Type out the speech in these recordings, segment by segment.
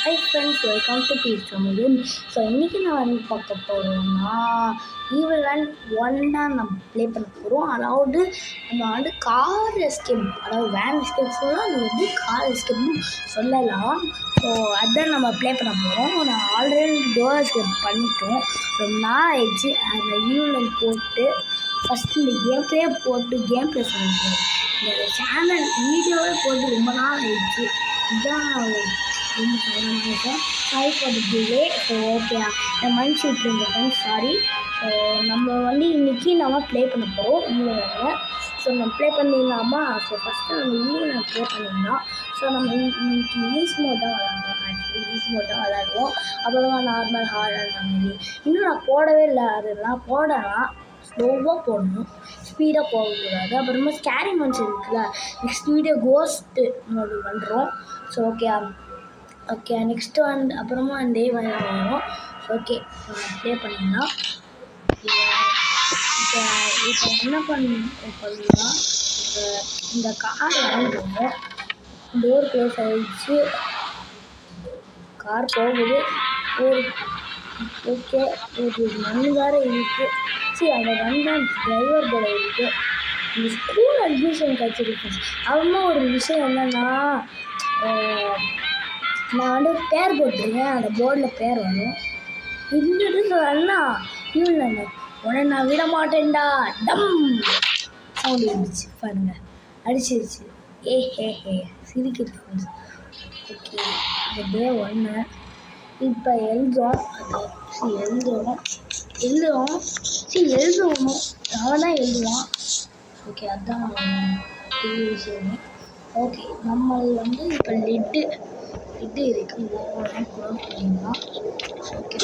Hi friends, welcome to Pizza Mugen. So இன்றைக்கி நான் வந்து பார்க்க போகிறோம்னா ஈவில் அண்ட் ஒன் தான் நம்ம ப்ளே பண்ண போகிறோம். அதாவது நம்ம வந்து கார் எஸ்கேப், அதாவது வேன் எஸ்கேப் சொல்லலாம், அது வந்து கார் எஸ்கேப்னு சொல்லலாம். ஸோ அதுதான் நம்ம ப்ளே பண்ண போகிறோம். நான் ஆல்ரெடி டோர் எஸ்கேப் பண்ணிட்டோம். ரொம்ப நாள் ஆயிடுச்சு. அந்த ஈவில் போட்டு ஃபஸ்ட்டு இந்த கேம் ப்ளே சொல்லியிருக்கேன். இந்த சேனல் வீடியோவே போட்டு ரொம்ப நாள் ஆயிடுச்சு. இதுதான் sorry for the delay. So okay, நான் மைண்ட் ஷூட்ருங்க ஃப்ரெண்ட்ஸ், சாரி. ஸோ நம்ம வந்து இன்றைக்கி நம்ம ப்ளே பண்ண போகிறோம் ஈவினில். ஸோ நம்ம ப்ளே பண்ணிடலாமா? ஸோ ஃபஸ்ட்டு நம்ம ஈவினில் ப்ளே பண்ணிடலாம். ஸோ நம்ம இன்னைக்கு ஈஸ் மோட் தான் விளாடுவோம். ஆக்சுவலி ஈஸ் மோட் தான் விளாடுவோம். அப்புறமா நார்மல் ஹார்ட் அந்த மாதிரி இன்னும் நான் போடவே இல்லை. அதெல்லாம் போடலாம், ஸ்லோவாக போடணும், ஸ்பீடாக போகக்கூடாது. அப்புறமா ஸ்கேரி மன்ஸ் இருக்குல்ல, நெக்ஸ்ட் வீடியோ கோஸ்ட்டு மோடு பண்ணுறோம். ஸோ ஓகே நெக்ஸ்ட்டு வந்து அப்புறமா டே வரும். ஓகே ப்ளே பண்ணிங்கன்னா இப்போ என்ன பண்ணலாம், இந்த கார் வாங்குவோம். டோர் க்ளோஸ் ஆகிடுச்சு, கார் போகுது. ஓகே ஒரு மண் வேறு இருக்குது. சரி, அந்த மண் தான் டிரைவர் போல இருக்குது. இந்த ஸ்கூல் அட்மிஷன் கிடச்சிருக்கு. அப்புறமா ஒரு விஷயம் என்னென்னா, நான் வந்து பேர் போட்டிருக்கேன், அந்த போர்டில் பேர் வரும். இருந்துட்டு அண்ணா இல்லை உடனே நான் விட மாட்டேன்டா டம் சவுண்ட் இருந்துச்சு பாருங்க, அடிச்சிருச்சு. ஹே சிரிக்குது. ஓகே, இந்த டே 1 இப்போ எழுதுவோம். அவன் தான் எழுதுவான். ஓகே, அதுதான் பெரிய விஷயமே. ஓகே, நம்ம வந்து இப்போ லெட்டு இருக்குது, ஓவரெல்லாம் க்ளோஸ் பண்ணிடலாம். ஓகே,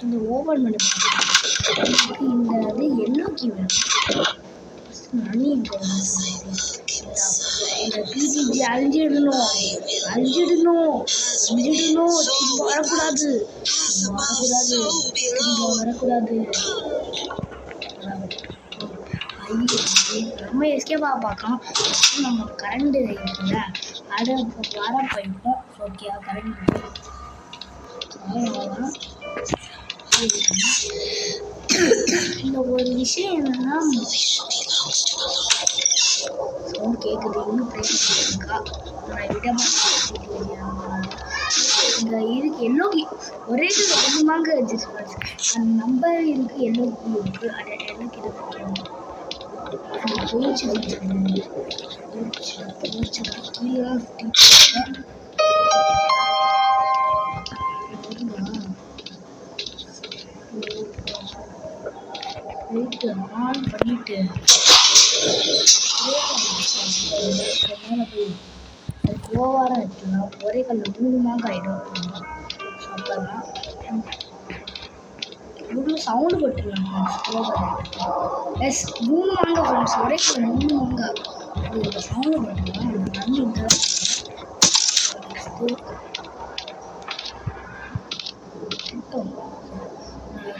இந்த ஓப்பன் பண்ணி பார்த்துட்டு இந்த இது எல்லோ கீ வேணும். மணி இந்த பிடிஜி அழிஞ்சிடணும், வரக்கூடாது. நம்ம எஸ்கேப்பாக பார்க்கலாம். நம்ம கரண்ட்டு இருக்குல்ல, அதை வர போயிருக்கோம். ஓகே, கரண்ட் இந்த ஒரு விஷயம் என்னன்னா, சவுண்ட் கேட்குது. இன்னும் இருக்கா, நான் விட மாட்டேன். இந்த இதுக்கு எல்லோ கீ ஒரே அதிகமாக அந்த நம்பர் இருக்குது, எல்லோ கீ இருக்குது. அதை எல்லோ கீ போயிடுச்சு. கீழே வெயிட்டு ஆன் பண்ணிட்டு மேலே போய் அதுக்கு ஓவராக எடுத்துலாம். ஒரே கல்லில் 3 மாங்காய் ஆகிடும். அப்போதான் இவ்வளோ சவுண்டு போட்டுருலாம். எஸ் 3 மாங்காய் ஃப்ரெண்ட்ஸ், ஒரே கல்லில் 3 மாங்காய். அது சவுண்டு போட்டுருலாம். அந்த தண்ணி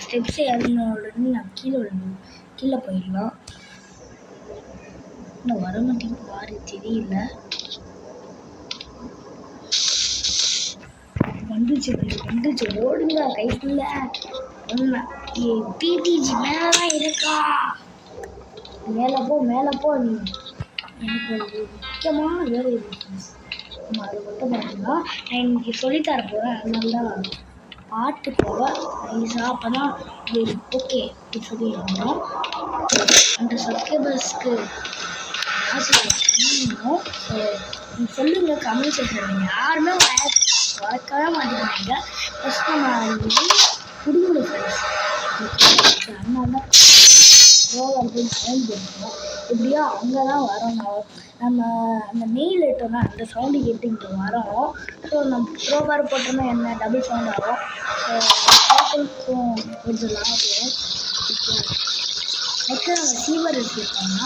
ஸ்டெப்ஸ் ஏறின உடனே நான் கீழே போயிடலாம். இன்னும் வர மாட்டேங்குது, மாறி தெரியல. வந்துச்சு ஓடுங்க கைக்குள்ள. பிடிஜி மேலதான் இருக்கா, மேலே போ நீ. எனக்கு ஒரு முக்கியமான வேலை இருக்கு, அதை மட்டும் பார்த்தீங்கன்னா நான் இன்னைக்கு சொல்லித்தர போகிறேன். அதனால தான் பாட்டு போக நைஸாக. அப்போ தான் ஓகே அப்படி சொல்லிடணும். அந்த சப்ஸ்கிரைபர்ஸ்க்கு ஆசைப்படணும். நீங்கள் சொல்லுங்கள் கமெண்ட் செக்ஷன். யாருமே வளர்க்கவே மாட்டேங்கிறாங்க. ஃபஸ்ட் நம்ம குடும்பம் ஃப்ரெண்ட்ஸ், அதனால தான் அப்படின்னு சவுண்ட் போட்டுருக்கோம். எப்படியோ அங்கே தான் வரணும். நம்ம அந்த மெயில் எடுத்தோம்னா அந்த சவுண்டு கேட்டுக்கிட்டு வரோம். ஸோ நம்ம ப்ரோபார் போட்டோம்னா என்ன டபுள் சவுண்ட் ஆகும். ஸோ கொஞ்சம் லாபம். நெக்ஸ்ட்டு நம்ம சீவர் வச்சுருக்கோம்னா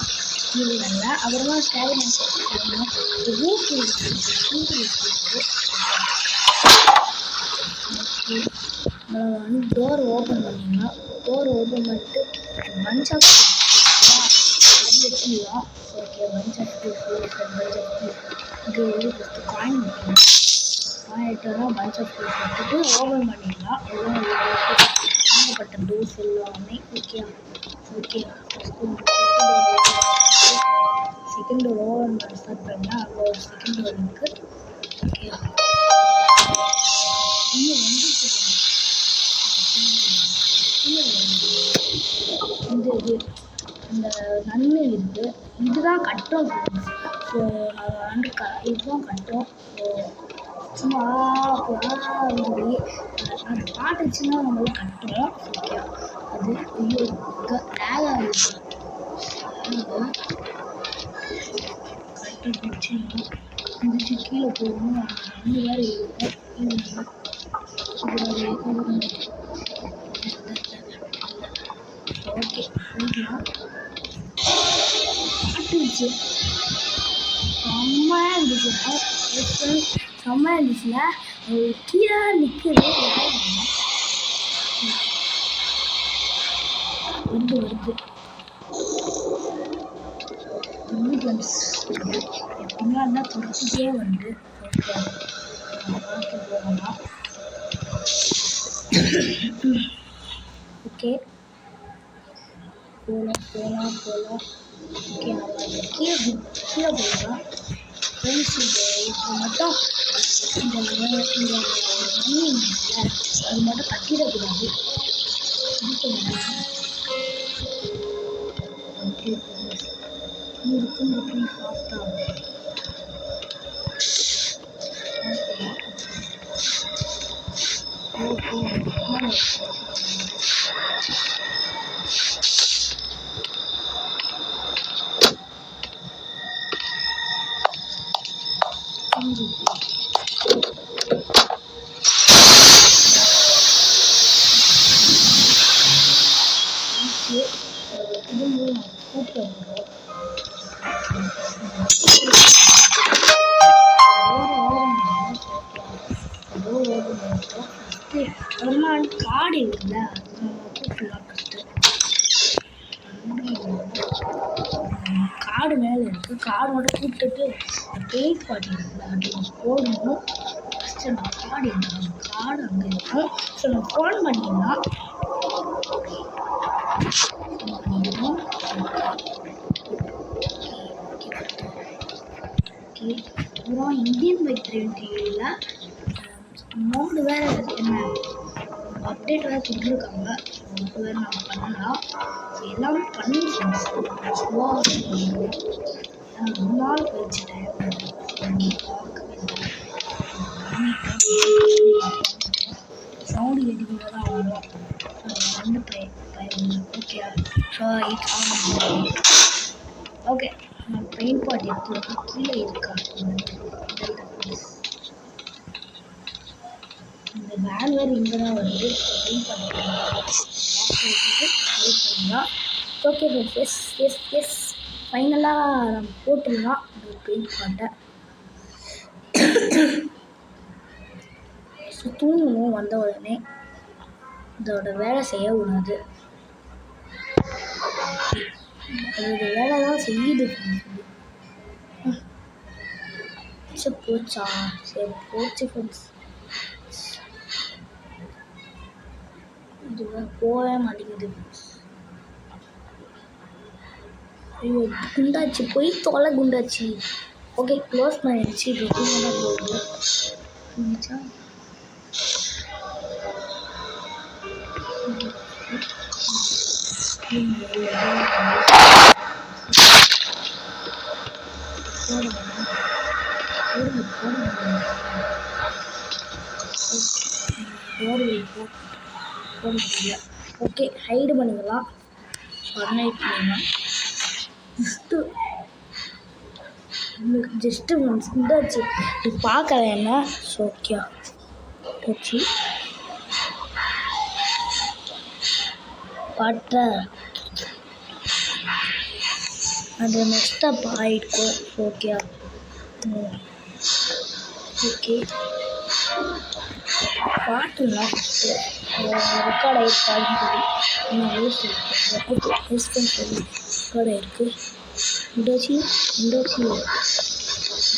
இல்லைங்க. அப்புறமா ஸ்கேரி ரூட் இருக்குது. நம்ம வந்து டோர் ஓப்பன் பண்ணிங்கன்னா பண்ணிட்டு பஞ்ச் ஆஃப் அது வச்சுக்கலாம். ஓகே, பஞ்ச் ஆஃப் இது ஃபஸ்ட்டு காயின் வைக்கணும். காயின் எடுத்தோம்னா பஞ்ச் ஆஃப் டோஸ் எடுத்துட்டு ஓப்பன் பண்ணிடலாம். எல்லாம் வாங்கப்பட்ட டோஸ் எல்லாமே ஓகே. செகண்ட் டோர் ஓப்பன் பண்ண ஸ்டார்ட் பண்ணால் அங்கே ஒரு செகண்ட் டோர் இருக்குது. ஓகே இன்னும் வந்து இது அந்த நன்மை இருக்குது. இதுதான் கட்டும். ஸோ நாங்கள் வந்து இதுதான் கட்டும். ஸோ சும்மா மாதிரி அந்த பாட்டுச்சுன்னா நம்மளாம் கட்டுறோம். ஓகே அது ஐயோ டேக் ஆகிடுச்சு. கரெக்டாக பிடிச்சி முடிச்சு கீழே போகணும். அந்த வேறு இருக்கும். ஓகே போய்க்கலாம். காட்டுச்சு செம்மையாக இருந்துச்சுங்க. செம்மையாக இருந்துச்சுங்க. கீழே நிற்குது வருது எப்படின்னா இருந்தால் துரத்துட்டே வந்து போகலாம். ஓகே போகலாம். ஓகே நம்ம கீழே போகலாம். ஃப்ரெண்ட்ஸ் இது மட்டும் இந்த அது மட்டும் கட்டிடக்கூடாது. இருக்கும் பார்த்தா காடு இருக்குல்ல கூப்பிடலாம். காடு மேலே இருக்குது. காடோட கூப்பிட்டுட்டு பெயிண்ட் பாட்டி இருக்குல்ல அது போடணும். ஃபஸ்ட்டு அந்த காடு இருக்கும். காடு அங்கே இருக்கும். ஸோ நம்ம ஃபோன் பண்ணிடலாம். அப்புறம் இந்தியன் பைக் 20 மோடு வேறு என்ன அப்டேட் வேறு கொடுத்துருக்காங்க. அது வேறு நம்ம பண்ணலாம். எல்லாமே பண்ணி ரொம்ப நாள் போயிடுச்சு. சவுண்டு கேட்டுக்கிட்டு தான் வரும். வந்து ஓகே ஸோ ஓகே நான் பெயிண்ட் பாட் எடுத்து கீழே இருக்கா இந்த வேன் வேறு இங்கே தான் வருது. பெயிண்ட் பாட் பண்ணலாம். ஓகே எஸ் ஃபைனலாக நம்ம போட்டுடலாம் இந்த பெயிண்ட் பாட்டை. தூங்கணும் வந்த உடனே. இதோட வேலை செய்யக்கூடாது. அதோட வேலை தான் செய்யுது. போச்சா சரி போச்சு ஃப்ரெண்ட்ஸ். இது போகவே மாட்டேங்குது. ஐயோ குண்டாச்சு போய் தொலை குண்டாச்சு. ஓகே க்ளோஸ் பண்ணிடுச்சு. இப்போ போகுது இருந்துச்சா ஓகே ஹைடு பண்ணிக்கலாம். ஜஸ்ட்டு குண்டாச்சு இது பார்க்கல என்ன. ஓகே வச்சு பட்ட அது நெக்ஸ்ட் ஆகிருக்கும். ஓகே ஓகே பாட்டுலாம் ரெக்கார்ட் ஆகிருக்காது. இன்னும் வேஸ்ட் ஓகே ரெஸ்பான்ஸ் ரெக்கார்ட் ஆகிருக்கு. இண்டாச்சி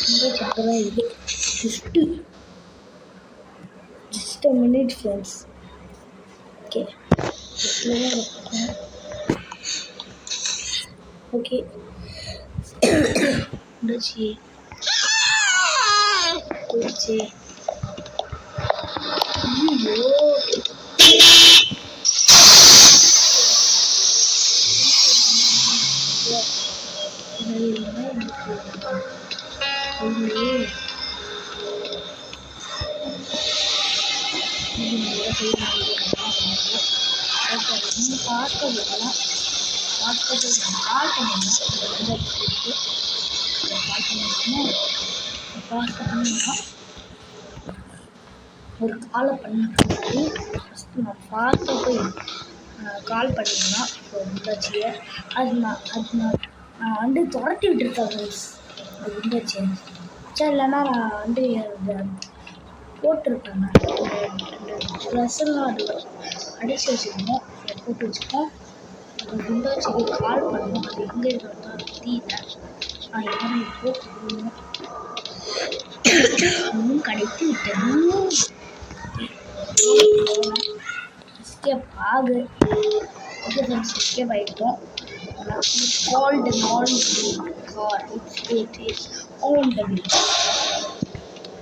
ரொம்ப சக்கராக இருக்குது. Just a minute friends. Okay okay முடிச்சு குடிச்சு ஐயோ ஒரு காலை பண்ணி நான் ஃபாஸ்ட்டாக போய் கால் பண்ணிங்கன்னா ஸோ விண்டாச்சியை நான் வந்து துரத்தி விட்டுருக்கேன் ஃப்ரெண்ட்ஸ். அது விண்டாச்சியை இல்லைன்னா நான் வந்து போட்டிருப்பேன். ட்ரெஸ்ஸெல்லாம் அடித்து வச்சுருக்கோம், போட்டு வச்சுருக்கோம். அது விண்டாச்சிக்கு கால் பண்ணணும். அது எங்கே இருக்கிறதா தெரியல. நான் எங்கே இப்போ கிடைத்து விட்டது. எஸ்கேப் ஆகு. ஓகே ஃப்ரெண்ட்ஸ், எஸ்கேப் ஆகிட்டோம். கால்டு நான் car it is on the way.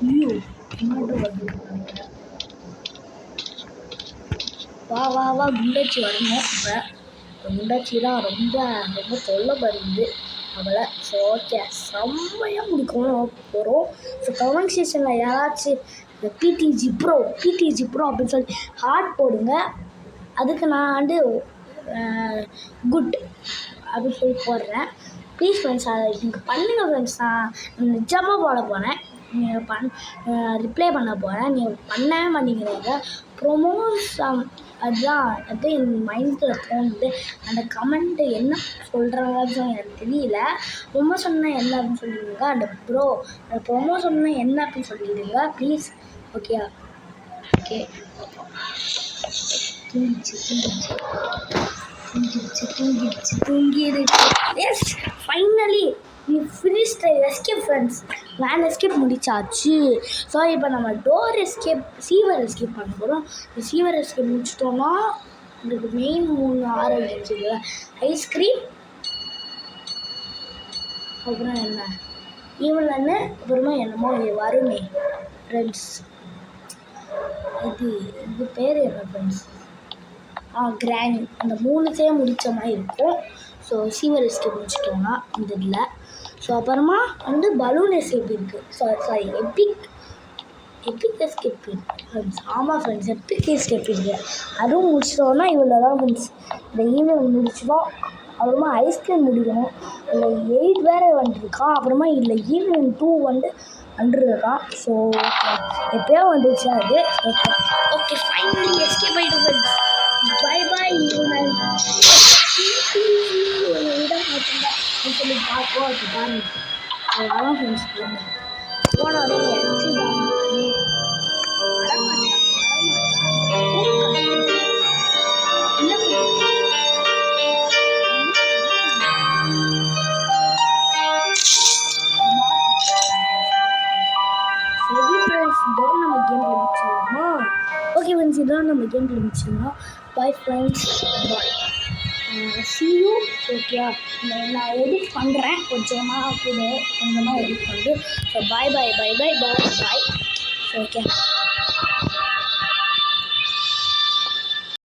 ஐயோ இன்னொரு வந்து வா வா வா குண்டாச்சி வரணும். இப்போ குண்டாச்சி தான் ரொம்ப ரொம்ப தொல்லை வருது அவளை. ஸோ ஓகே செம்மையாக முடிக்கணும் போகிறோம். ஸோ கமெண்ட் செக்ஷனில் யாராச்சும் இந்த பிடிஜி ப்ரோ அப்படின்னு சொல்லி ஹார்ட் போடுங்க. அதுக்கு நான் வந்து குட் அப்படின்னு சொல்லி போடுறேன். ப்ளீஸ் ஃப்ரெண்ட்ஸ் அதை நீங்கள் பண்ணுங்கள் ஃப்ரெண்ட்ஸ். நான் நிஜமாக போட போகிறேன். நீங்கள் ரிப்ளை பண்ண போகிறேன். நீங்கள் பண்ணவே மாட்டேங்கிறீங்க. ப்ரொமோஸ் அதுதான் என் மைண்டில் தோணுது. அந்த கமெண்ட்டு என்ன சொல்கிறாங்கன்னு எனக்கு தெரியல. ரொம்ப சொன்னால் என்ன அப்படின்னு சொல்லிடுங்க. அந்த ப்ரொமோ சொன்னால் என்ன அப்படின்னு சொல்லிடுங்க ப்ளீஸ். ஓகே ஓகே தூங்கிடுச்சு. Yes finally we finished the escape friends. Van escape முடிச்சாச்சு. ஸோ இப்போ நம்ம சீவர் எஸ்கேப் பண்ண போகிறோம். சீவர் எஸ்கேப் முடிச்சிட்டோம்னா உங்களுக்கு மெயின் 3 ஆரம்பிச்சிருச்சு. ஐஸ்கிரீம், அப்புறம் என்ன ஈவன் அப்புறமா என்னமோ வருமே ஃப்ரெண்ட்ஸ். இது பேர் என்ன ஃப்ரெண்ட்ஸ்? கிராணி. அந்த 3 முடித்த மாதிரி இருக்கும். ஸோ சீவர் எஸ்கேப் முடிச்சிட்டோம்னா இந்த இதில். ஸோ அப்புறமா வந்து பலூன் எஸ்கேப் இருக்குது. சாரி எப்பிக் எஸ்கேப் இருக்குது ஃப்ரெண்ட்ஸ். ஆமாம் ஃப்ரெண்ட்ஸ், எப்பிக் எஸ்கேப் இருக்குது. அதுவும் முடிச்சிட்டோம்னா இவ்வளோ தான் ஃப்ரெண்ட்ஸ். இந்த ஈவெண்ட் முடிச்சிட்டோம். அப்புறமா ஐஸ்கிரீம் முடிக்கணும். இல்லை 8 வேறு வந்துருக்கான். அப்புறமா இல்லை ஈவெண்ட் 2 வந்துருக்கான். ஸோ எப்போயோ வந்துச்சு அது. ஓகே ஃபைனலி எஸ்கேப் ஆகிட்டு ஃப்ரெண்ட்ஸ். Bye bye event. சொல்லி பார்ப்போம். அது பாருங்க அவ்வளோதான் ஃப்ரெண்ட்ஸ். போனோடனே ஓகே ஃப்ரெண்ட்ஸ், இதான் நம்ம கேம் முடிச்சிடலாம். Bye friends, bye, see you. Okay நான் எடிட் பண்ணுறேன் கொஞ்சமாக எடிட் பண்ணுறேன். So bye. ஓகே.